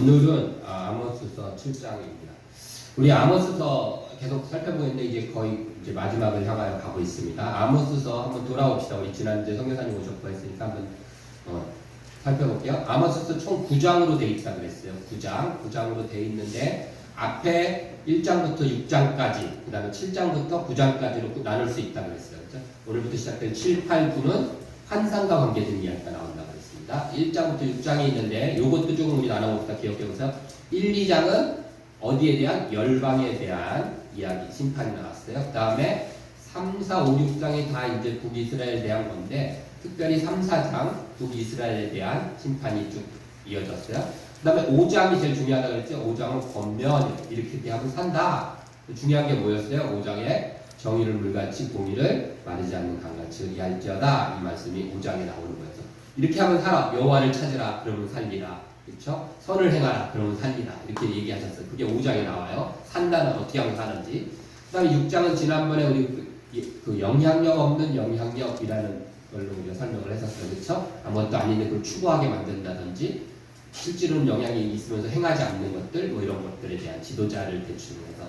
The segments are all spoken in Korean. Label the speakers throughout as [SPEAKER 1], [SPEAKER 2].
[SPEAKER 1] 오늘은 아모스서 7장입니다. 우리 아모스서 계속 살펴보는데 이제 거의 이제 마지막을 향하여 가고 있습니다. 아모스서 한번 돌아옵시다. 우리 지난주에 성교사님 오셨고 했으니까 한번 살펴볼게요. 아모스서 총 9장으로 되어 있다 그랬어요. 9장으로 되어 있는데 앞에 1장부터 6장까지, 그 다음에 7장부터 9장까지로 나눌 수 있다 그랬어요. 그렇죠? 오늘부터 시작된 7, 8, 9는 환상과 관계된 이야기가 나온다 그랬습니다. 1장부터 6장이 있는데 요것도 조금 우리 나눠봅시다. 기억해보세요. 1, 2장은 어디에 대한? 열방에 대한 이야기, 심판이 나왔어요. 그 다음에 3, 4, 5, 6장이 다 이제 북이스라엘에 대한 건데 특별히 3, 4장 북이스라엘에 대한 심판이 쭉 이어졌어요. 그 다음에 5장이 제일 중요하다고 그랬죠. 5장은 권면, 이렇게 대하고 산다. 중요한 게 뭐였어요? 5장에 정의를 물같이 공의를 마르지 않는 강같이 의할지어다. 이 말씀이 5장에 나오는 거죠. 이렇게 하면 살아. 여호와를 찾으라. 그러면 살리라. 그렇죠? 선을 행하라. 그러면 살리라. 이렇게 얘기하셨어요. 그게 5장에 나와요. 산다는 어떻게 하면 사는지. 그 다음에 6장은 지난번에 우리 그 영향력 없는 영향력이라는 걸로 우리가 설명을 했었어요. 그렇죠? 아무것도 아닌데 그걸 추구하게 만든다든지 실제로는 영향이 있으면서 행하지 않는 것들, 뭐 이런 것들에 대한 지도자를 대충해서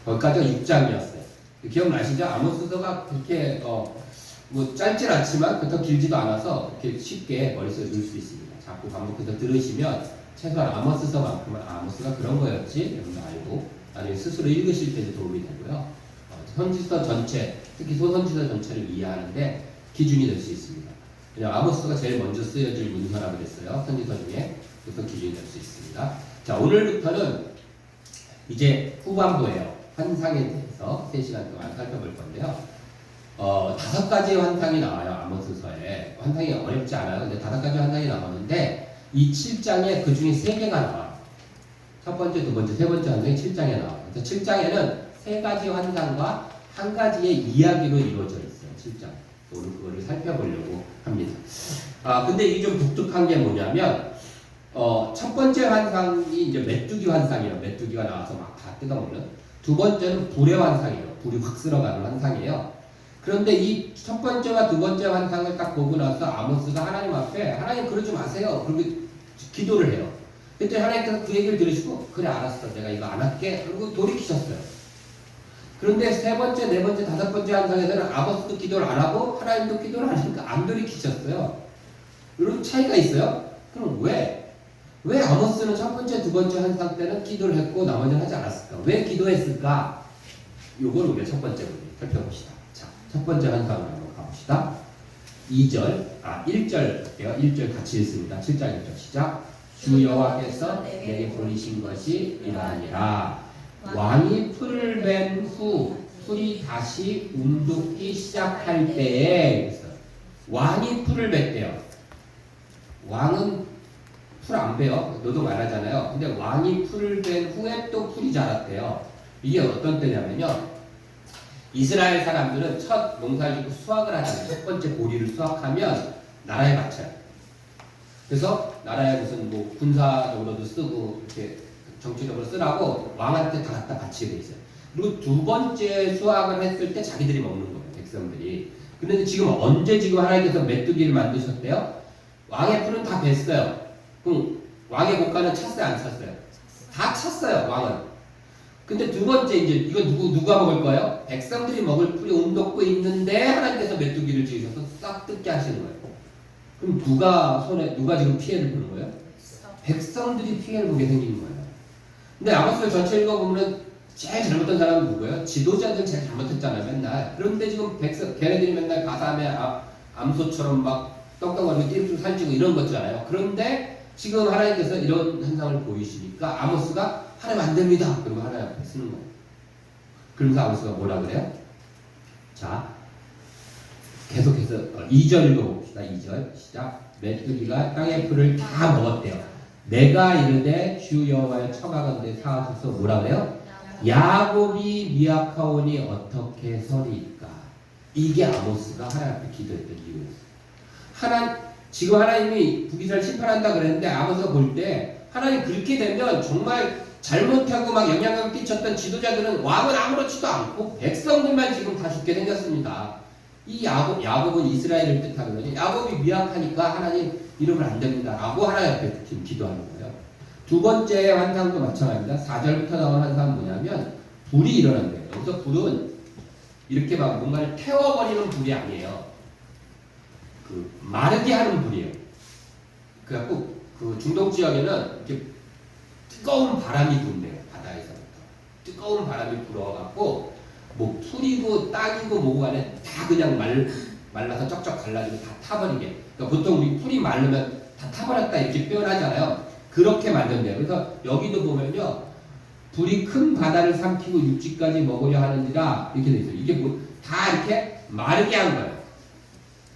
[SPEAKER 1] 거기까지가 6장이었어요. 기억나시죠? 아모스서가 그렇게 뭐 짧진 않지만 그렇다고 길지도 않아서 이렇게 쉽게 머릿속에 넣을 수 있습니다. 자꾸 반복해서 들으시면 최소한 아모스서만큼은 아모스가 그런 거였지 여러분 알고 나중에 스스로 읽으실 때도 도움이 되고요. 선지서 전체, 특히 소선지서 전체를 이해하는데 기준이 될 수 있습니다. 그냥 아모스가 제일 먼저 쓰여질 문서라고 그랬어요. 선지서 중에. 그래서 기준이 될 수 있습니다. 자, 오늘부터는 이제 후반부예요. 환상에 대해서 3시간 동안 살펴볼 건데요. 5가지의 환상이 나와요. 아모스서에. 환상이 어렵지 않아요. 근데 5가지 환상이 나오는데 이 7장에 그 중에 3개가 나와요. 첫 번째, 두 번째, 세 번째 환상이 7장에 나와요. 그래서 7장에는 3가지 환상과 1가지의 이야기로 이루어져 있어요. 7장. 오늘 그거를 살펴보려고 합니다. 근데 이게 좀 독특한 게 뭐냐면 첫 번째 환상이 이제 메뚜기 환상이에요. 메뚜기가 나와서 막 다 뜯어먹는. 두 번째는 불의 환상이에요. 불이 확 쓸어가는 환상이에요. 그런데 이 첫 번째와 두 번째 환상을 딱 보고 나서 아모스가 하나님 앞에 하나님 그러지 마세요. 그리고 기도를 해요. 그때 하나님께서 그 얘기를 들으시고 그래 알았어. 내가 이거 안 할게. 그리고 돌이키셨어요. 그런데 세 번째, 네 번째, 다섯 번째 환상에서는 아모스도 기도를 안 하고 하나님도 기도를 안 하니까 안 돌이키셨어요. 이런 차이가 있어요. 그럼 왜 아모스는 첫 번째, 두 번째 환상 때는 기도를 했고 나머지는 하지 않았을까? 왜 기도했을까? 요걸 우리가 첫 번째로 살펴봅시다. 자, 첫 번째 환상으로 한번 가봅시다. 1절 할게요. 1절 같이 읽습니다. 7장 1절 시작. 주 여호와께서 내게 보이신 것이 이러하니라. 왕이 풀을 벤 후 풀이 다시 움돋기 시작할 때에 왕이 풀을 뱉대요. 왕은 풀 안 베요. 노동 안 하잖아요. 근데 왕이 풀을 벤 후에 또 풀이 자랐대요. 이게 어떤 때냐면요. 이스라엘 사람들은 첫 농사를 짓고 수확을 하잖아요. 첫 번째 보리를 수확하면 나라에 바쳐요. 그래서 나라에 무슨 뭐 군사적으로도 쓰고 이렇게 정치적으로 쓰라고 왕한테 다 갖다 바치게 돼 있어요. 그리고 두 번째 수확을 했을 때 자기들이 먹는 거예요. 백성들이. 그런데 지금 언제 지금 하나님께서 메뚜기를 만드셨대요? 왕의 풀은 다 뱄어요. 그럼 왕의 고가는 찼어요? 안 찼어요? 다 찼어요. 왕은. 근데 두 번째 이제 이거 누가 먹을 거예요? 백성들이 먹을 풀이 움돋고 있는데 하나님께서 메뚜기를 지으셔서 싹 뜯게 하시는 거예요. 그럼 누가 지금 피해를 보는 거예요? 백성들이 피해를 보게 생기는 거예요. 근데 아모스 전체 읽어보면 제일 잘못한 사람은 누구예요? 지도자들 제일 잘못했잖아요, 맨날. 그런데 지금 걔네들이 맨날 가사함에 암소처럼 막 떡떡거리고 띠를 살찌고 이런 거잖아요. 그런데 지금 하나님께서 이런 현상을 보이시니까 아모스가 하나님 안 됩니다. 그리고 하나님 앞에 쓰는 거예요. 그러면서 아모스가 뭐라 그래요? 자, 계속해서 2절 읽어봅시다. 2절 시작. 메뚜기가 땅의 풀을 다 먹었대요. 내가 이르되 주 여호와의 청하건대 사하소서 뭐라 그래요? 야곱이 미약하오니 어떻게 서리이까? 이게 아모스가 하나님 앞에 기도했던 이유였어요. 지금 하나님이 북이스라엘 심판한다 그랬는데 아모스가 볼 때 하나님 그렇게 되면 정말 잘못하고 막 영향력을 끼쳤던 지도자들은 왕은 아무렇지도 않고 백성들만 지금 다 죽게 생겼습니다. 이 야곱은 이스라엘을 뜻하거든요. 야곱이 미약하니까 하나님 이러면 안 됩니다. 라고 하나님 앞에 지금 기도하는 거예요. 두 번째 환상도 마찬가지입니다. 4절부터 나온 환상은 뭐냐면 불이 일어난대요. 여기서 불은 이렇게 막 뭔가를 태워버리는 불이 아니에요. 그 마르게 하는 불이에요. 그래갖고 그 중동 지역에는 이렇게 뜨거운 바람이 분대요. 바다에서부터 뜨거운 바람이 불어갖고 뭐 풀이고 땅이고 뭐고 간에 다 그냥 말라서 쩍쩍 갈라지고 다 타버리게. 그러니까 보통 우리 풀이 마르면 다 타버렸다 이렇게 표현하잖아요. 그렇게 만든대요. 그래서 여기도 보면요, 불이 큰 바다를 삼키고 육지까지 먹으려 하는지라 이렇게 돼 있어요. 이게 뭐 다 이렇게 마르게 한 거예요.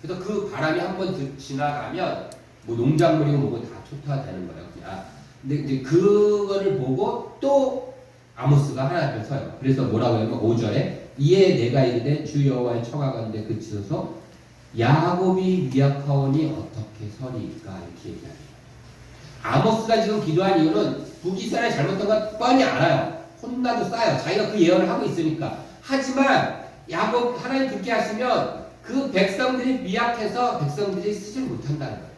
[SPEAKER 1] 그래서 그 바람이 한번 지나가면 뭐 농작물이고 뭐고 다 초토화되는 거예요. 그냥. 근데 이제 그거를 보고 또 아모스가 하나님 앞에 서요. 그래서 뭐라고 하냐면 5절에 이에 내가 이르되 주 여호와의 청하건대 그치소서 야곱이 미약하오니 어떻게 서리까 이렇게 얘기하죠. 아모스가 지금 기도한 이유는 북이스라엘 잘못한 건 뻔히 알아요. 혼나도 싸요. 자기가 그 예언을 하고 있으니까. 하지만 야곱 하나님 그렇게 하시면 그 백성들이 미약해서 백성들이 쓰질 못한다는 거예요.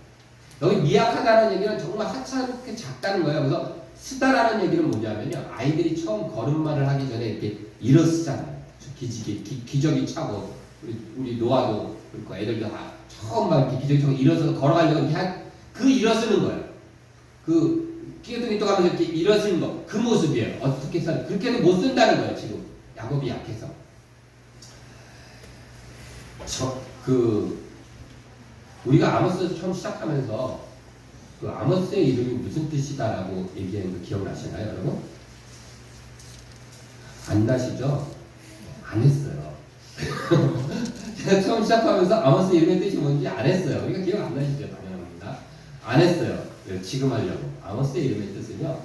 [SPEAKER 1] 여기 미약하다는 얘기는 정말 하찮게 작다는 거예요. 그래서 쓰다라는 얘기는 뭐냐면요, 아이들이 처음 걸음마를 하기 전에 이렇게 일어서잖아요. 기저귀 차고 우리 노아도 그렇고 애들도 다 처음 막 이렇게 기저귀 차고 일어서서 걸어가려고 이렇게 그 일어서는 거예요. 그 끼어들기 또 가면서 이렇게 일어서는 거, 그 모습이에요. 어떻게 해서 그렇게는 못 쓴다는 거예요. 지금 야곱이 약해서. 우리가 아모스 처음 시작하면서 그 아모스의 이름이 무슨 뜻이다라고 얘기하는 거 기억나시나요, 여러분? 안 나시죠? 안 했어요. 제가 처음 시작하면서 아모스 이름의 뜻이 뭔지 안 했어요. 그러니까 기억 안 나시죠? 당연합니다. 안 했어요. 지금 하려고. 아모스의 이름의 뜻은요,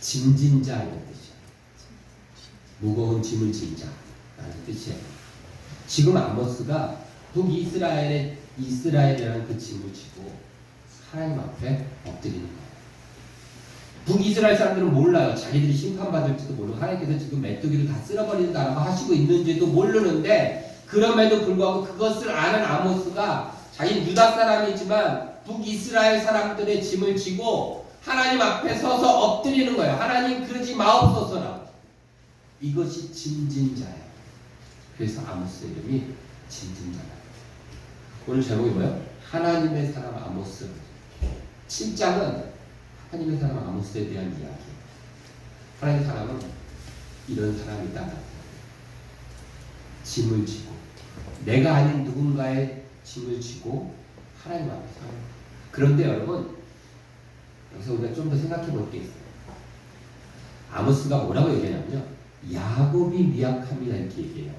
[SPEAKER 1] 짐진자 이런 뜻이에요. 무거운 짐을 진자라는 뜻이에요. 지금 아모스가 북이스라엘이라는 그 짐을 지고 하나님 앞에 엎드리는 거예요. 북이스라엘 사람들은 몰라요. 자기들이 심판받을지도 모르고 하나님께서 지금 메뚜기를 다 쓸어버린다라고 하시고 있는지도 모르는데, 그럼에도 불구하고 그것을 아는 아모스가 자기 유다 사람이지만 북이스라엘 사람들의 짐을 지고 하나님 앞에 서서 엎드리는 거예요. 하나님 그러지 마옵소서라고. 이것이 짐진자예요. 그래서 아모스 이름이 짐진자예요. 오늘 제목이 뭐예요? 하나님의 사람 아모스. 7장은 하나님의 사람 아모스에 대한 이야기. 하나님의 사람은 이런 사람이다. 짐을 지고, 내가 아닌 누군가의 짐을 지고 하나님 앞에 서요. 그런데 여러분, 여기서 우리가 좀 더 생각해 볼 게 있어요. 아모스가 뭐라고 얘기하냐면요, 야곱이 미약합니다 이렇게 얘기해요.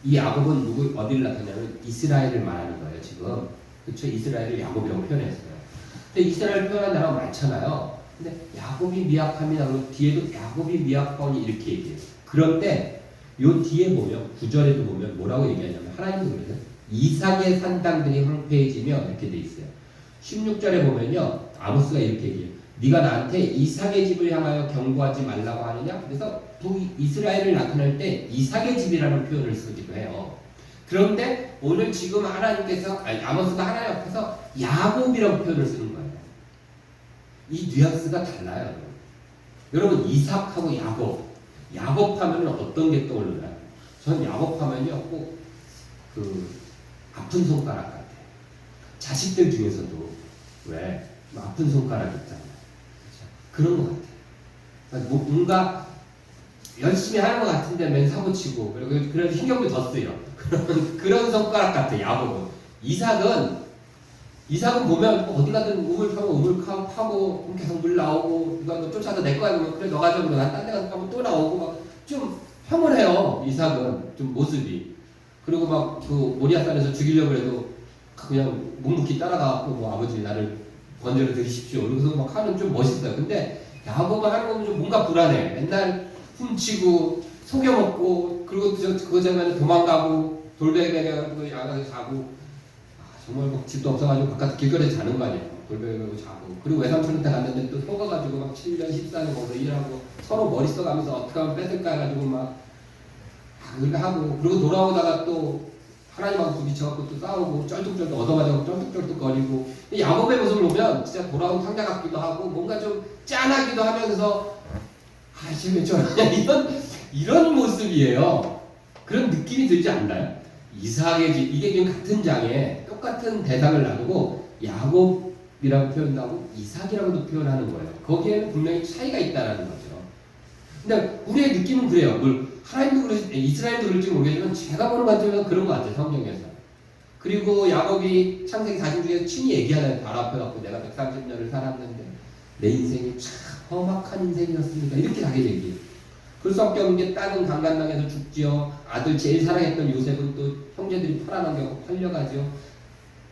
[SPEAKER 1] 이 야곱은 어디를 나타내냐면 이스라엘을 말하는 거예요. 지금 그렇죠? 이스라엘을 야곱이라고 표현했어요. 근데 이스라엘 표현한 나라가 많잖아요. 근데 야곱이 미약합니다. 그리고 뒤에도 야곱이 미약하오니 이렇게 얘기해요. 그런데 요 뒤에 보면 9절에도 보면 뭐라고 얘기하냐면, 하나님도 그래요. 이삭의 산당들이 황폐해지며 이렇게 돼 있어요. 16절에 보면요, 아모스가 이렇게 얘기해요. 네가 나한테 이삭의 집을 향하여 경고하지 말라고 하느냐? 그래서 북이스라엘을 나타낼 때 이삭의 집이라는 표현을 쓰기도 해요. 그런데 오늘 지금 아모스가 하나님 앞에서 야곱이라고 표현을 쓰는 거예요. 이 뉘앙스가 달라요. 여러분, 이삭하고 야곱 하면 어떤 게 떠오르나요? 전 야곱 하면요, 꼭 그 아픈 손가락 같아요. 자식들 중에서도 왜 아픈 손가락 있잖아요. 그런 것 같아요. 뭔가 열심히 하는 것 같은데 맨 사고치고, 그리고 그래서 신경도 더 쓰여. 그런 손가락 같아, 야곱은. 이삭은 보면 어디 가든 우물 파고 계속 물 나오고, 누가 너 쫓아서 내 거야 그러면 그래 너가 좀, 난 딴 데 가서 파고 또 나오고, 막 좀 평온해요. 이삭은 좀 모습이. 그리고 막 그 모리아산에서 죽이려고 해도 그냥 묵묵히 따라가고, 뭐 아버지 나를 번제를 드리십시오. 그래서 막 하는 좀 멋있어요. 근데 야곱은 하는 거 보면 좀 뭔가 불안해. 맨날 훔치고 속여먹고, 그리고 그거 되면 도망가고 돌베개가지고 야간에 자고, 정말 막 집도 없어가지고 바깥 길거리에 자는 거 아니에요. 돌베개고 자고. 그리고 외삼촌한테 갔는데 또 속아가지고 막 7년 14년 거기서 일하고 서로 머리 써가면서 어떻게 하면 뺏을까 해가지고 막 그렇게 하고, 그리고 돌아오다가 또 하나님하고 부딪혀갖고 또 싸우고 쩔뚝쩔뚝 얻어맞아서 쩔뚝쩔뚝거리고 야곱의 모습을 보면 진짜 돌아온 탕자 같기도 하고 뭔가 좀 짠하기도 하면서 쟤왜 저러냐 이런 모습이에요. 그런 느낌이 들지 않나요? 이삭의 이게 지금 같은 장에 똑같은 대상을 나누고 야곱이라고 표현도 하고 이삭이라고도 표현하는 거예요. 거기에는 분명히 차이가 있다라는 거죠. 근데 우리의 느낌은 그래요. 하나님도 이스라엘도 그럴지 모르겠지만 제가 보는 관점에서 그런 것 같아요. 성경에서. 그리고 야곱이 창세기 40 중에서 친히 얘기하잖아요. 바로 앞에 갖고 내가 130년을 살았는데 내 인생이 참 험악한 인생이었습니다. 이렇게 자기 얘기해요. 그럴 수밖에 없는 게 딸은 강간당해서 죽지요. 아들 제일 사랑했던 요셉은 또 형제들이 팔아넘겨서 팔려가죠.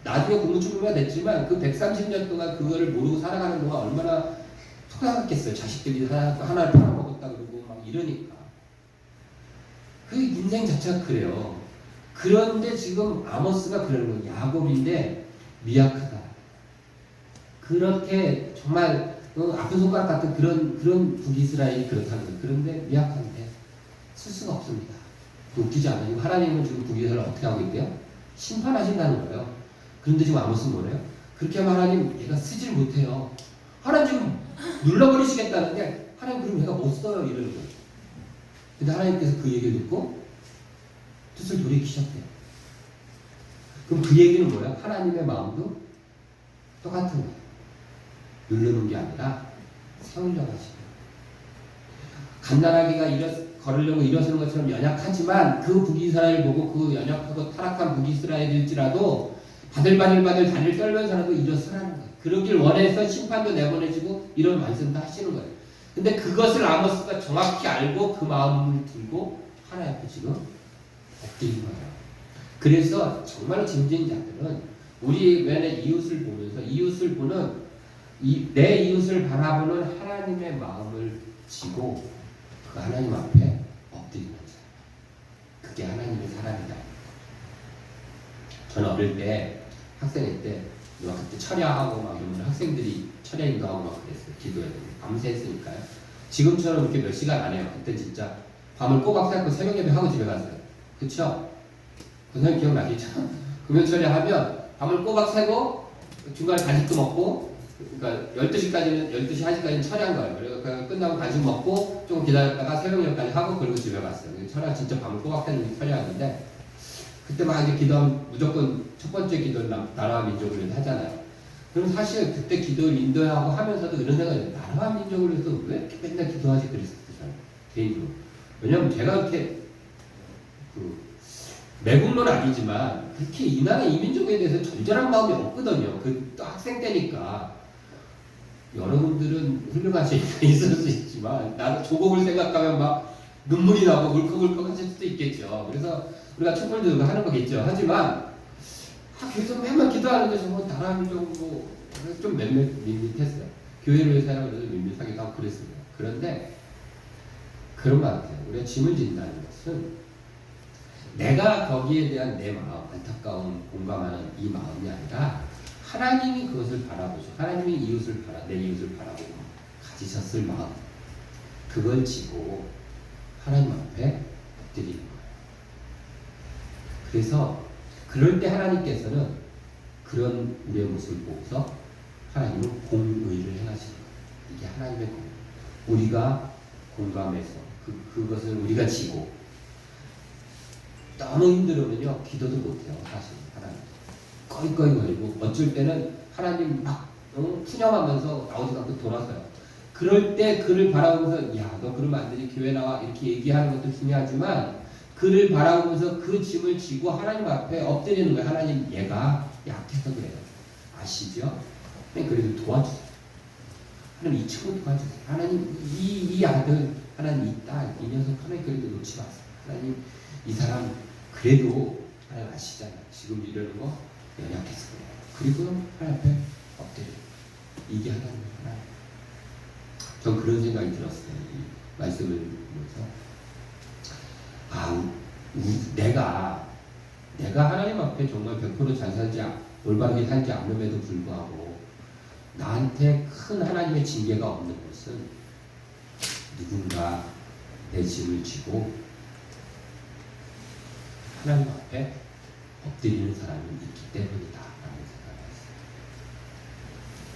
[SPEAKER 1] 나중에 공무충무가 됐지만 그 130년 동안 그거를 모르고 살아가는 동안 얼마나 속상했겠어요. 자식들이 하나를 팔아먹었다 그러고 막 이러니까. 그 인생 자체가 그래요. 그런데 지금 아모스가 그러는 거예요. 야곱인데 미약하다. 그렇게 정말 아픈 손가락 같은 그런 북이스라엘이 그렇다는 거예요. 그런데 미약한데 쓸 수가 없습니다. 웃기지 않아요? 하나님은 지금 북이스라엘 어떻게 하고 있대요? 심판하신다는 거예요. 그런데 지금 아모스는 뭐래요? 그렇게 하면 하나님 얘가 쓰질 못해요. 하나님 지금 눌러버리시겠다는데 하나님 그럼 얘가 못 써요 이러는 거예요. 근데 하나님께서 그 얘기를 듣고 뜻을 돌이키셨대요. 그럼 그 얘기는 뭐야? 하나님의 마음도 똑같은 거예요. 누르는 게 아니라 세우려고 하시고 갓난아기가 걸으려고 일어서는 것처럼 연약하지만 그 북이스라엘 보고 그 연약하고 타락한 북이스라엘일지라도 바들바들 다리를 떨면서라도 일어서라는 거예요. 그러길 원해서 심판도 내보내시고 이런 말씀도 하시는 거예요. 근데 그것을 아모스가 정확히 알고 그 마음을 들고 하나님 앞에 지금 엎드린 거예요. 그래서 정말로 짐진 자들은 우리 외의 이웃을 보면서 이웃을 보는 내 이웃을 바라보는 하나님의 마음을 지고 그 하나님 앞에 엎드리는 거죠. 그게 하나님의 사랑이다. 저는 어릴 때 학생일 때 막 그때 철야하고 막 이러면 학생들이 철야 인도하고 막 그랬어요. 기도해야 되고 밤새 했으니까요. 지금처럼 이렇게 몇 시간 안 해요. 그때 진짜 밤을 꼬박 새고 새벽 예배 하고 집에 갔어요. 그쵸? 그 선생님 기억나시죠? 금요 철야하면 밤을 꼬박 새고 중간에 간식도 먹고 그러니까 12시까지는 12시 1시까지는 철야한 거예요. 그리고 끝나고 간식 먹고 조금 기다렸다가 새벽 예배까지 하고 그리고 집에 갔어요. 철야 진짜 밤을 꼬박 새는 철야였는데 그때 막 이제 기도하면 무조건 첫 번째 기도는 나라와 민족을 위해서 하잖아요. 그럼 사실 그때 기도를 인도하고 하면서도 이런 생각이 들어요. 나라와 민족을 위해서 왜 이렇게 맨날 기도하지 그랬었어요. 저는 개인적으로. 왜냐면 제가 그렇게 매국노는 아니지만 그렇게 이 나라 이 민족에 대해서 절절한 마음이 없거든요. 또 학생 때니까. 여러분들은 훌륭하시니까 있을 수 있지만 나는 조국을 생각하면 막 눈물이 나고 울컥울컥 하실 수도 있겠죠. 그래서 우리가 촛불 들고 하는 거겠죠. 하지만 계속 맨날 기도하는데 정말 나라 민족 좀 밋밋했어요. 교회를 위해서 하라고 해서 밋밋하기도 하고 그랬습니다. 그런데 그런 것 같아요. 우리가 짐을 진다는 것은 내가 거기에 대한 내 마음, 안타까움, 공감하는 이 마음이 아니라 하나님이 그것을 바라보시고 하나님이 내 이웃을 바라보고 가지셨을 마음, 그걸 지고 하나님 앞에 엎드리는 거예요. 그래서 그럴 때 하나님께서는 그런 우리의 모습을 보고서 하나님은 공의를 행하시는 거예요. 이게 하나님의 공. 우리가 공감해서 그것을 우리가 지고 너무 힘들으면요 기도도 못해요. 사실 하나님 꺼이꺼이 거리고 어쩔 때는 하나님 막 푸념하면서 나오지도 않고 돌아서요. 그럴 때 그를 바라보면서 야 너 그러면 안 되지 교회 나와 이렇게 얘기하는 것도 중요하지만 그를 바라보면서 그 짐을 지고 하나님 앞에 엎드리는 거예요. 하나님 얘가 약해서 그래요. 아시죠? 그래도 도와주세요. 하나님 이 친구 도와주세요. 하나님 이 아들 하나님 이 딸 이 녀석 하나님 그래도 놓지 마세요. 하나님 이 사람 그래도 하나님 아시잖아요. 지금 이러는 거 연약해서 그래요. 그리고 하나님 앞에 엎드려. 이게 하나님의 하나님. 전 그런 생각이 들었어요. 이 말씀을 보면서 내가 하나님 앞에 정말 100% 잘 살지 올바르게 살지 않음에도 불구하고 나한테 큰 하나님의 징계가 없는 것은 누군가 내 짐을 지고 하나님 앞에 엎드리는 사람이 있기 때문이다 라는 생각을 했어요.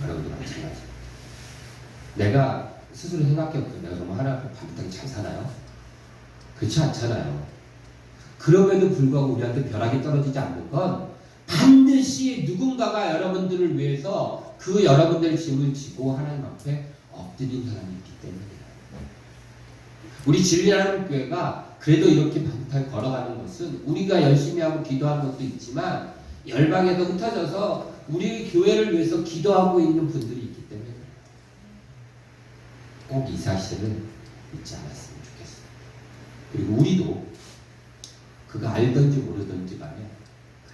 [SPEAKER 1] 여러분도 마찬가지. 내가 스스로 생각해보세요. 내가 정말 하나 앞에 반듯하게 잘 사나요? 그렇지 않잖아요. 그럼에도 불구하고 우리한테 벼락이 떨어지지 않는 건 반드시 누군가가 여러분들을 위해서 그 여러분들의 짐을 지고 하나님 앞에 엎드린 사람이 있기 때문이에요. 우리 진리하는 교회가 그래도 이렇게 반듯하게 걸어가는 것은 우리가 열심히 하고 기도하는 것도 있지만 열방에서 흩어져서 우리 교회를 위해서 기도하고 있는 분들이 있기 때문에 꼭 이 사실을 잊지 않았으면 좋겠어요. 그리고 우리도 그가 알든지 모르든지 간에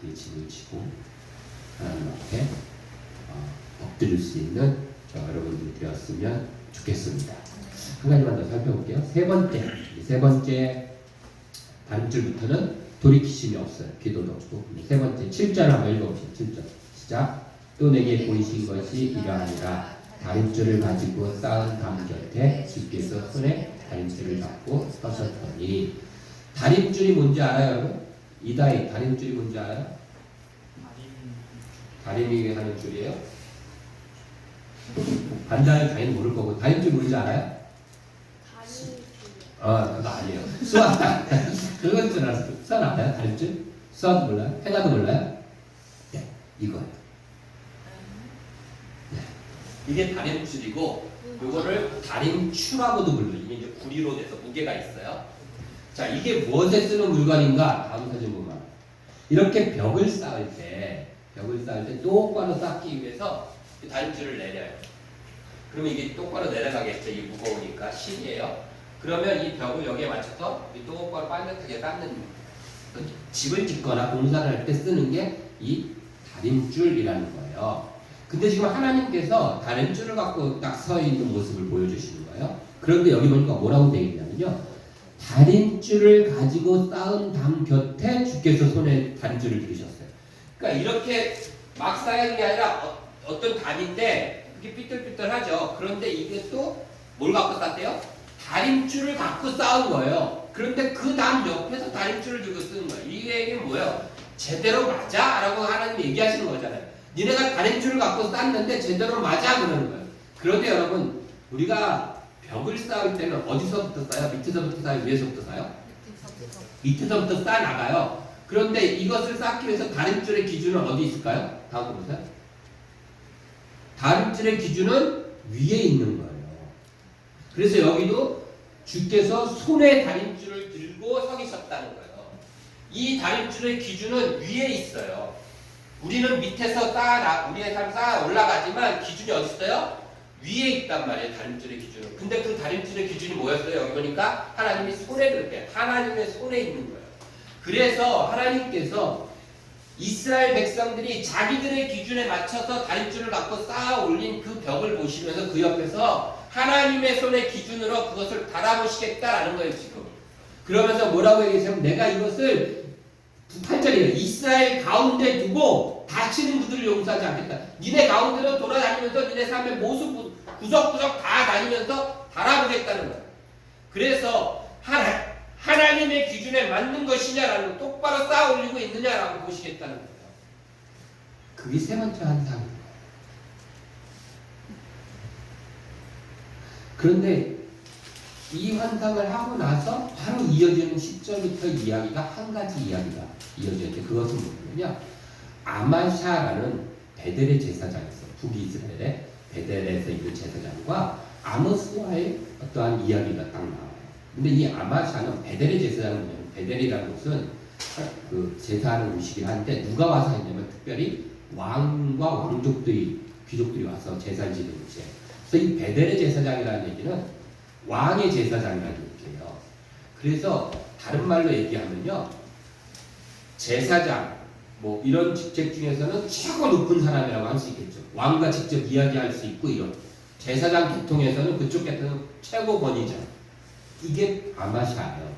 [SPEAKER 1] 그의 짐을 지고 하나님 앞에 엎드릴 수 있는 저 여러분들이 되었으면 좋겠습니다. 한 가지만 더 살펴볼게요. 세 번째 다른 줄부터는 돌이키심이 없어요. 기도도 없고. 세 번째 7절 한번 읽어봅시다. 7절 시작. 또 내게 보이신 것이 이러하니라. 다림줄을 가지고 쌓은 담 곁에 주께서 손에 다림줄을 잡고 서셨더니. 다림줄이 뭔지 알아요, 여러분? 이다희 다림줄이 뭔지 알아요? 다림이 하는 줄이에요? 반다리 다리는 모를 거고 다림줄 뭔지 알아요? 그거 아니에요. 수학 그건 줄 알았어요. 수학 알아요? 다림줄? 수학 몰라요? 해나도 몰라요? 네, 이거예요. 네. 이게 다림줄이고 이거를 다림추라고도 불러요. 이게 이제 구리로 돼서 무게가 있어요. 자, 이게 무엇에 쓰는 물건인가? 다음 사진 보면 이렇게 벽을 쌓을 때 똑바로 쌓기 위해서 다림줄을 내려요. 그러면 이게 똑바로 내려가겠죠. 이게 무거우니까 실이에요. 그러면 이 벽을 여기에 맞춰서 똑바로 반듯하게 쌓는 집을 짓거나 공사를 할 때 쓰는 게 이 다림줄이라는 거예요. 근데 지금 하나님께서 다림줄을 갖고 딱 서 있는 모습을 보여주시는 거예요. 그런데 여기 보니까 뭐라고 되어 있냐면요. 다림줄을 가지고 쌓은 담 곁에 주께서 손에 다림줄을 들으셨어요. 그러니까 이렇게 막 쌓이는 게 아니라 어떤 담인데 그게 삐뚤삐뚤하죠. 그런데 이게 또 뭘 갖고 쌓대요? 다림줄을 갖고 쌓은 거예요. 그런데 그 담 옆에서 다림줄을 들고 쓰는 거예요. 이 얘기는 뭐예요? 제대로 맞아? 라고 하나님 얘기하시는 거잖아요. 니네가 다림줄을 갖고 쌓았는데 제대로 맞아? 그러는 거예요. 그런데 여러분 우리가 벽을 쌓을 때는 어디서부터 쌓아요? 밑에서부터 쌓아요? 위에서부터 쌓아요? 밑에서부터 쌓아 나가요. 그런데 이것을 쌓기 위해서 다림줄의 기준은 어디 있을까요? 다음 보세요. 다림줄의 기준은 위에 있는 거예요. 그래서 여기도 주께서 손에 다림줄을 들고 서 계셨다는 거예요. 이 다림줄의 기준은 위에 있어요. 우리는 밑에서 우리의 삶 쌓아 올라가지만 기준이 어디 있어요? 위에 있단 말이에요. 다림줄의 기준은. 근데 그 다림줄의 기준이 뭐였어요? 여기 보니까 하나님이 손에 그렇게 하나님의 손에 있는 거예요. 그래서 하나님께서 이스라엘 백성들이 자기들의 기준에 맞춰서 다림줄을 갖고 쌓아 올린 그 벽을 보시면서 그 옆에서 하나님의 손의 기준으로 그것을 달아보시겠다라는 거예요, 지금. 그러면서 뭐라고 얘기했냐면 내가 이것을 8절이에요. 이스라엘 가운데 두고 다치는 그들을 용서하지 않겠다. 니네 가운데로 돌아다니면서 니네 삶의 모습 구석구석 다 다니면서 달아보겠다는 거예요. 그래서 하나님의 기준에 맞는 것이냐라는 똑바로 쌓아 올리고 있느냐라고 보시겠다는 거예요. 그게 세 번째 환상입니다. 그런데 이 환상을 하고 나서 바로 이어지는 10절부터 이야기가 한 가지 이야기가 이어지는데 그것은 뭐냐면요. 아마샤라는 베델의 제사장이었어요. 북이스라엘의 베델에서 있는 제사장과 아모스와의 어떠한 이야기가 딱 나와요. 근데 이 아마샤는 베델의 제사장은 뭐냐면 베델이라는 곳은 그 제사하는 곳이긴 한데 누가 와서 했냐면 특별히 왕과 왕족들이 귀족들이 와서 제사를 지는 곳이에요. 그래서 이 베델의 제사장이라는 얘기는 왕의 제사장이라는 얘기예요. 그래서 다른 말로 얘기하면요. 제사장 뭐 이런 직책 중에서는 최고 높은 사람이라고 할 수 있겠죠. 왕과 직접 이야기할 수 있고 이런 제사장 계통에서는 그쪽 계통은 최고 권위자. 이게 아마샤예요.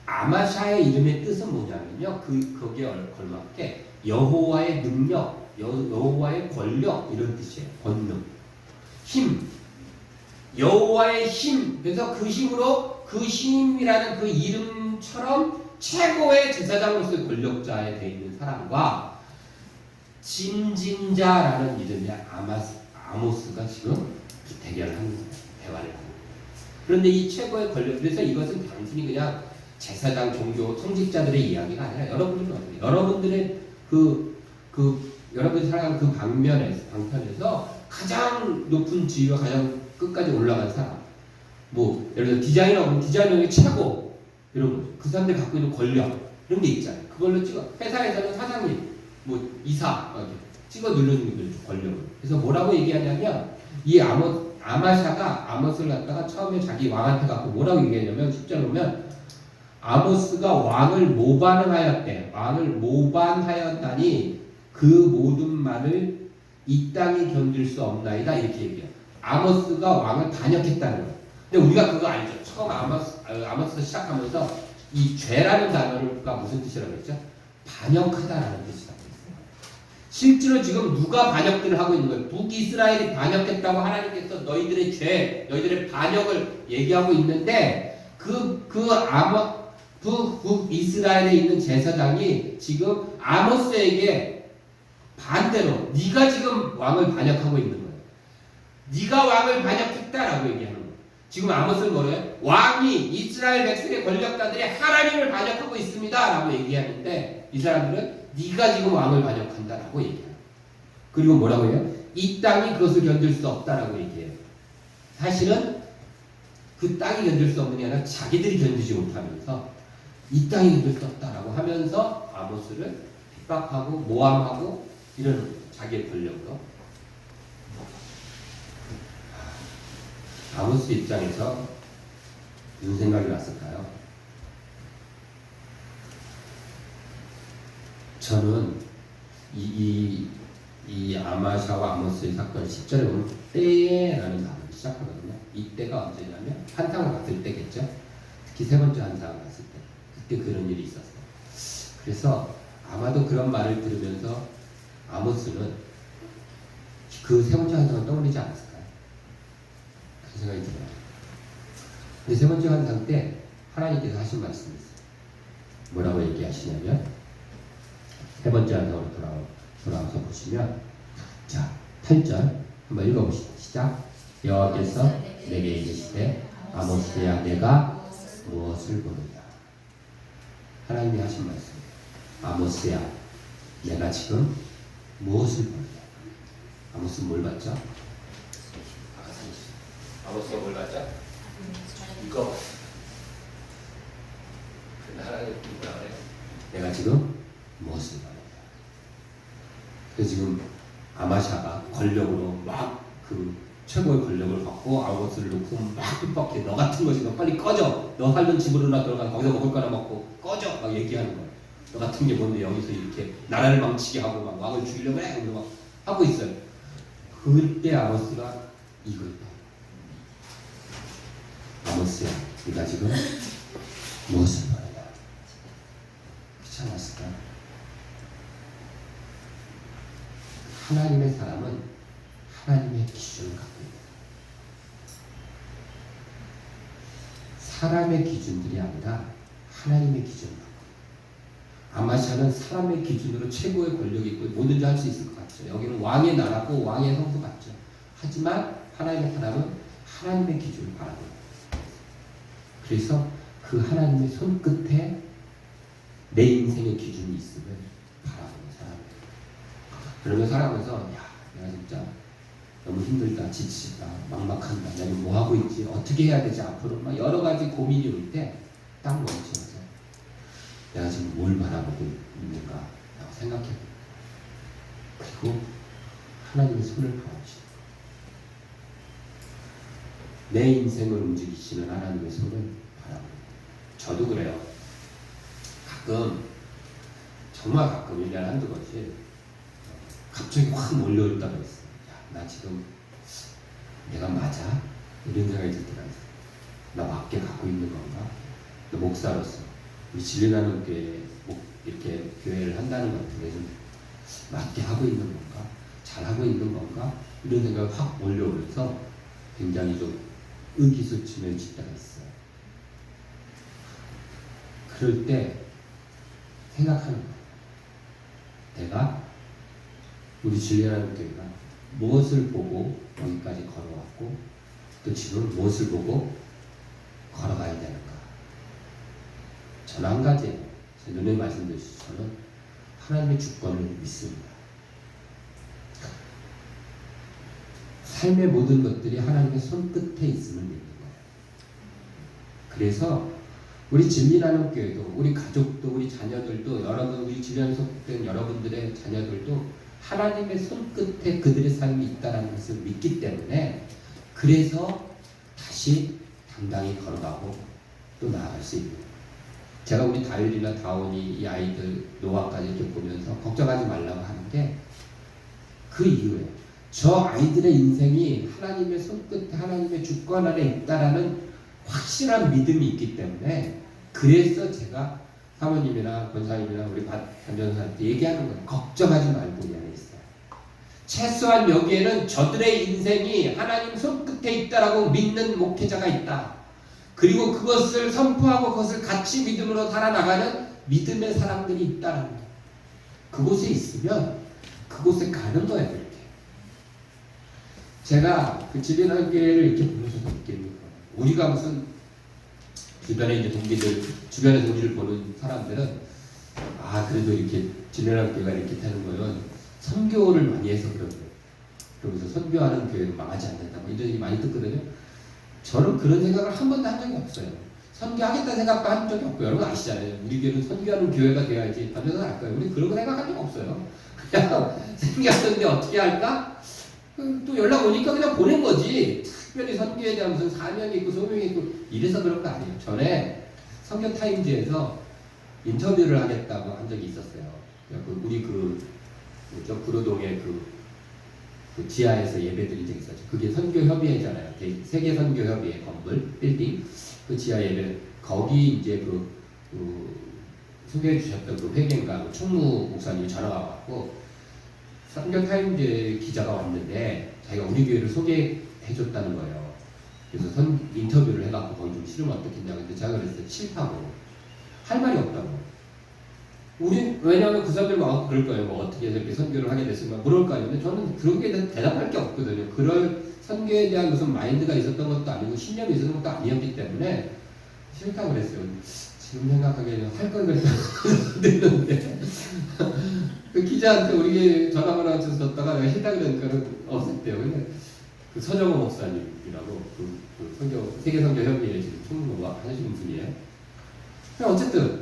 [SPEAKER 1] 아마샤의 이름의 뜻은 뭐냐면요. 거기에 걸맞게 여호와의 능력, 여호와의 권력 이런 뜻이에요. 권능, 힘, 여호와의 힘. 그래서 그 힘으로 그 힘이라는 그 이름처럼 최고의 제사장으로서의 권력자에 돼 있는 사람과 짐진자라는 이름의 아모스가 지금 대결을 하는 거예요. 대화를 하는 거예요. 그런데 이 최고의 권력, 그래서 이것은 단순히 그냥 제사장, 종교, 통직자들의 이야기가 아니라 여러분들은 어떻게, 여러분들의 여러분이 살아가는 그 방편에서 가장 높은 지위와 가장 끝까지 올라간 사람, 뭐 예를 들어 디자이너는 디자이너의 최고 이런 거죠. 그 사람들이 갖고 있는 권력 이런 게 있잖아요. 그걸로 찍어 회사에서는 사장님, 뭐 이사 찍어 누르는 거죠, 권력을. 그래서 뭐라고 얘기하냐면 이 아마샤가 아모스를 갖다가 처음에 자기 왕한테 갖고 뭐라고 얘기하냐면 10절 보면 아모스가 왕을 모반하였대. 왕을 모반하였다니 그 모든 말을 이 땅이 견딜 수 없나이다 이렇게 얘기해요. 아모스가 왕을 반역했다는 거예요. 근데 우리가 그거 알죠. 처음 아모스 시작하면서 이 죄라는 단어가 무슨 뜻이라고 했죠? 반역하다라는 뜻이라고 했어요. 실제로 지금 누가 반역들을 하고 있는 거예요? 북이스라엘이 반역했다고 하나님께서 너희들의 죄, 너희들의 반역을 얘기하고 있는데 북이스라엘에 있는 제사장이 지금 아모스에게 반대로 네가 지금 왕을 반역하고 있는 거예요. 네가 왕을 반역했다라고 얘기하는 거예요. 지금 아모스는 뭐래요? 왕이 이스라엘 백성의 권력자들이 하나님을 반역하고 있습니다라고 얘기하는데 이 사람들은 네가 지금 왕을 반역한다라고 얘기해요. 그리고 뭐라고 해요? 이 땅이 그것을 견딜 수 없다라고 얘기해요. 사실은 그 땅이 견딜 수 없는 게 아니라 자기들이 견디지 못하면서 이 땅이 견딜 수 없다라고 하면서 아모스를 핍박하고 모함하고 이러는 거예요. 자기의 권력으로. 아모스 입장에서 무슨 생각이 났을까요? 저는 이 아마샤와 아모스의 사건 10절에 보면 때에라는 단어를 시작하거든요. 이때가 언제냐면 한탕을 갔을 때겠죠. 특히 세 번째 한탕을 갔을 때 그때 그런 일이 있었어요. 그래서 아마도 그런 말을 들으면서 아모스는 그 세 번째 한탕을 떠올리지 않았을까요? 그런 생각이 들어요. 근데 세 번째 한탕 때 하나님께서 하신 말씀이 있어요. 뭐라고 얘기하시냐면 세 번째 한탕으로 돌아와서 보시면 자 8절 한번 읽어보시죠. 시작. 여호와께서 내게 이르시되 아모스야 내가 무엇을 보느냐. 하나님이 하신 말씀이에요. 아모스야 내가 지금 무엇을 보느냐. 아모스는 뭘 봤죠? 아모스가 뭘 봤죠? 이거 봤어. 근데 하나님이 뭐라 그래요? 내가 지금 무엇을 보느냐. 그래서 지금 아마샤가 권력으로 막 그 최고의 권력을 갖고 아모스를 놓고 막 핍박해. 너 같은 것이 너 빨리 꺼져. 너 살던 집으로나 들어가 거기서 먹을 거나 먹고 꺼져. 막 얘기하는 거야. 너 같은 게 뭔데 여기서 이렇게 나라를 망치게 하고 막 왕을 죽이려고 해. 막 하고 있어요. 그때 아모스가 이걸 봐. 아모스야, 네가 지금 무엇을 말하냐? 그렇지 않았을까? 하나님의 사람은 하나님의 기준을 갖고 있다. 사람의 기준들이 아니라 하나님의 기준을 갖고 있다. 아마샤는 사람의 기준으로 최고의 권력이 있고 뭐든지 할 수 있을 것 같죠. 여기는 왕의 나라고 왕의 성도 같죠. 하지만 하나님의 사람은 하나님의 기준을 바라보는 거예요. 그래서 그 하나님의 손끝에 내 인생의 기준이 있음을 바라보는 사람이에요. 그러면 살아가면서 야, 내가 진짜 너무 힘들다, 지치다, 막막한다, 내가 뭐 하고 있지, 어떻게 해야 되지 앞으로 막 여러 가지 고민이 올 때 딱 멈춰서 내가 지금 뭘 바라보고 있는가라고 생각해. 그리고 하나님의 손을 바라보시는 거예요. 내 인생을 움직이시는 하나님의 손을 바라보는 거예요. 저도 그래요. 가끔 정말 가끔 1년에 한두 번씩 갑자기 확 몰려올 때가 있어요. 야, 나 지금 내가 맞아? 이런 생각이 들 때가 있어요. 나 맞게 갖고 있는 건가? 나 목사로서 우리 진리나는 교회에 이렇게 교회를 한다는 것들에 좀 맞게 하고 있는 건가? 잘하고 있는 건가? 이런 생각이 확 몰려오면서 굉장히 좀 의기소침해질 때가 있어요. 그럴 때 생각하는 거예요. 내가 우리 진리라는 교회가 무엇을 보고 여기까지 걸어왔고 또 지금 무엇을 보고 걸어가야 되는가. 저는 한 가지예요. 제 눈에 말씀드렸듯이 저는 하나님의 주권을 믿습니다. 삶의 모든 것들이 하나님의 손끝에 있음을 믿는 거예요. 그래서 우리 진리라는 교회도 우리 가족도 우리 자녀들도 여러분 우리 주변에 속된 여러분들의 자녀들도 하나님의 손끝에 그들의 삶이 있다는 것을 믿기 때문에 그래서 다시 당당히 걸어가고 또 나아갈 수 있는 거예요. 제가 우리 다율이나 다온이 이 아이들 노아까지 이렇게 보면서 걱정하지 말라고 하는데 그 이유에 저 아이들의 인생이 하나님의 손끝에 하나님의 주권 아래 있다라는 확실한 믿음이 있기 때문에 그래서 제가 사모님이나 권사님이나 우리 반전사한테 얘기하는 거예요. 걱정하지 말고 이 안에 있어요. 최소한 여기에는 저들의 인생이 하나님 손끝에 있다라고 믿는 목회자가 있다. 그리고 그것을 선포하고 그것을 같이 믿음으로 살아나가는 믿음의 사람들이 있다는 거예요. 그곳에 있으면 그곳에 가는 거예요. 이렇게. 제가 그 지변한 교회를 이렇게 보면서 느끼는 거예요. 우리가 무슨 주변에 이제 동기들 주변에서 우리를 보는 사람들은 그래도 이렇게 지변한 교회가 이렇게 되는 거는 선교를 많이 해서 그런 거예요. 그러면서 선교하는 교회는 망하지 않는다. 이런 얘기 많이 듣거든요. 저는 그런 생각을 한 번도 한 적이 없어요. 선교하겠다는 생각도 한 적이 없고요. 여러분 아시잖아요. 우리 교회는 선교하는 교회가 돼야지 반전사 할 거예요. 우리 그런 거 생각한 적 없어요. 그냥 생겼는데 어떻게 할까? 또 연락 오니까 그냥 보낸 거지. 특별히 선교에 대한 무슨 사명이 있고 소명이 있고 이래서 그런 거 아니에요. 전에 선교 타임즈에서 인터뷰를 하겠다고 한 적이 있었어요. 우리 구로동에 그 지하에서 예배드린 적이 있었죠. 그게 선교협의회잖아요. 세계 선교협의회 건물 빌딩 그 지하 예배 거기 이제 소개해 주셨던 그 회계인가 총무 목사님이 전화가 왔고 선교 타임즈 기자가 왔는데 자기가 우리 교회를 소개해 줬다는 거예요. 그래서 인터뷰를 해갖고 거기 좀 싫으면 어떻겠냐고 했는데 제가 그랬어요. 싫다고. 할 말이 없다고. 왜냐하면 그 사람들 막 그럴 거예요. 뭐 어떻게 해서 이렇게 선교를 하게 됐으면 그럴 거 아니에요. 근데 저는 그런 게 대답할 게 없거든요. 그럴 선교에 대한 무슨 마인드가 있었던 것도 아니고 신념이 있었던 것도 아니었기 때문에 싫다고 그랬어요. 지금 생각하기에는 할 걸 그랬는데 그 기자한테 우리 전화번호 줬다가 내가 싫다 그러니까 없었대요. 근데 그 서정호 목사님이라고 그 선교 세계 선교 협의회 지금 총무 하시는 분이에요. 어쨌든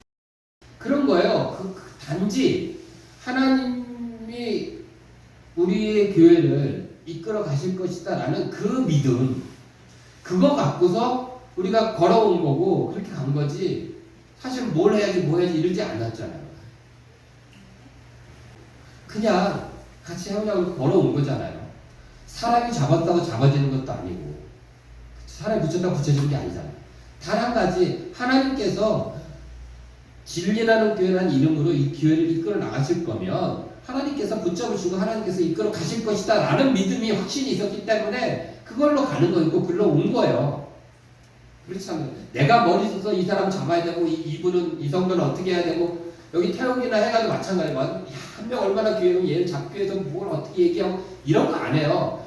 [SPEAKER 1] 그런 거예요. 단지 하나님이 우리의 교회를 이끌어 가실 것이다 라는 그 믿음 그거 갖고서 우리가 걸어온 거고 그렇게 간 거지 사실 뭘 해야지 이러지 않았잖아요. 그냥 같이 해보자고 걸어온 거잖아요. 사람이 잡았다고 잡아지는 것도 아니고 사람이 붙였다고 붙여지는 게 아니잖아요. 단 한 가지 하나님께서 진리라는 교회라는 이름으로 이 교회를 이끌어 나가실 거면 하나님께서 붙잡으시고 하나님께서 이끌어 가실 것이다 라는 믿음이 확신이 있었기 때문에 그걸로 가는 거고 글로 온 거예요. 그렇지 않아요. 내가 머리 써서 이 사람 잡아야 되고 이분은 이 성도는 어떻게 해야 되고 여기 태국이나 해가지고 마찬가지로 한 명 얼마나 교회면 얘를 잡기 위해서 뭘 어떻게 얘기하고 이런 거 안 해요.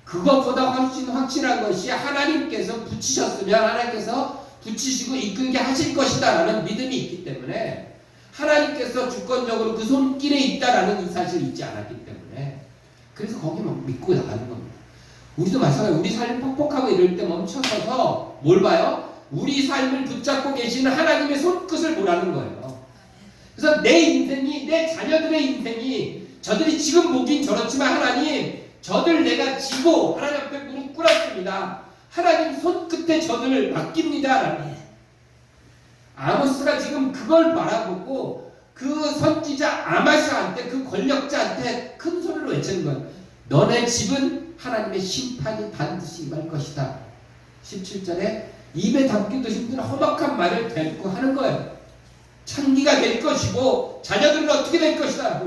[SPEAKER 1] 그것보다 훨씬 확실한 것이 하나님께서 붙이셨으면 하나님께서 붙이시고 이끌게 하실 것이다 라는 믿음이 있기 때문에 하나님께서 주권적으로 그 손길에 있다라는 이 사실이 있지 않았기 때문에 그래서 거기 막 믿고 나가는 겁니다. 우리도 마찬가지로 우리 삶이 퍽퍽하고 이럴 때 멈춰서서 뭘 봐요? 우리 삶을 붙잡고 계시는 하나님의 손끝을 보라는 거예요. 그래서 내 인생이 내 자녀들의 인생이 저들이 지금 보긴 저렇지만 하나님 저들 내가 지고 하나님 앞에 무릎 꿇었습니다. 하나님 손끝에 저들을 맡깁니다. 아모스가 지금 그걸 바라보고 그 선지자 아마샤한테 그 권력자한테 큰 소리로 외치는 거예요. 너네 집은 하나님의 심판이 반드시 임할 것이다. 17절에 입에 담기도 힘든 험악한 말을 대놓고 하는 거예요. 창기가 될 것이고 자녀들은 어떻게 될 것이다.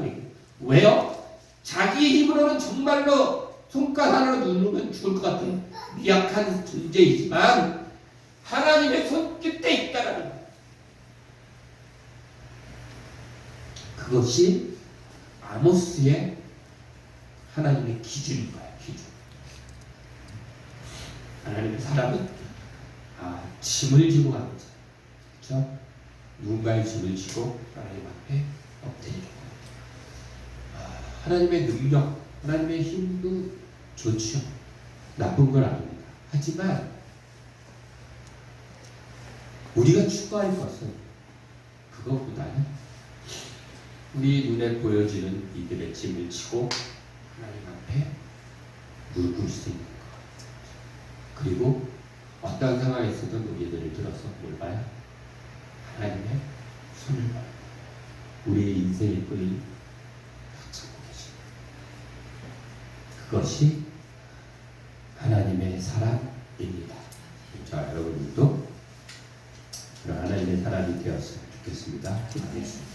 [SPEAKER 1] 왜요? 자기 힘으로는 정말로 손가락 하나로 누르면 죽을 것 같은 미약한 존재이지만 하나님의 손끝에 있다라는 거예요. 그것이 아모스의 하나님의 기준인 거예요. 기준. 하나님의 사람은 짐을 지고 가는 거죠. 그렇죠? 누군가의 짐을 지고 하나님 앞에 엎드리는 거예요. 하나님의 능력, 하나님의 힘도 좋죠. 나쁜 건 아닙니다. 하지만 우리가 추구할 것은 그것보다는 우리 눈에 보여지는 이들의 짐을 지고 하나님 앞에 무릎 꿇을 수 있는 것. 그리고 어떤 상황에서든 우리들을 들어서 뭘 봐요? 하나님의 손을 봐요. 우리의 인생의 끈을 붙잡고 계십니다. 그것이 하나님의 사랑입니다. 자, 여러분들도 그런 하나님의 사랑이 되었으면 좋겠습니다. 기도하겠습니다.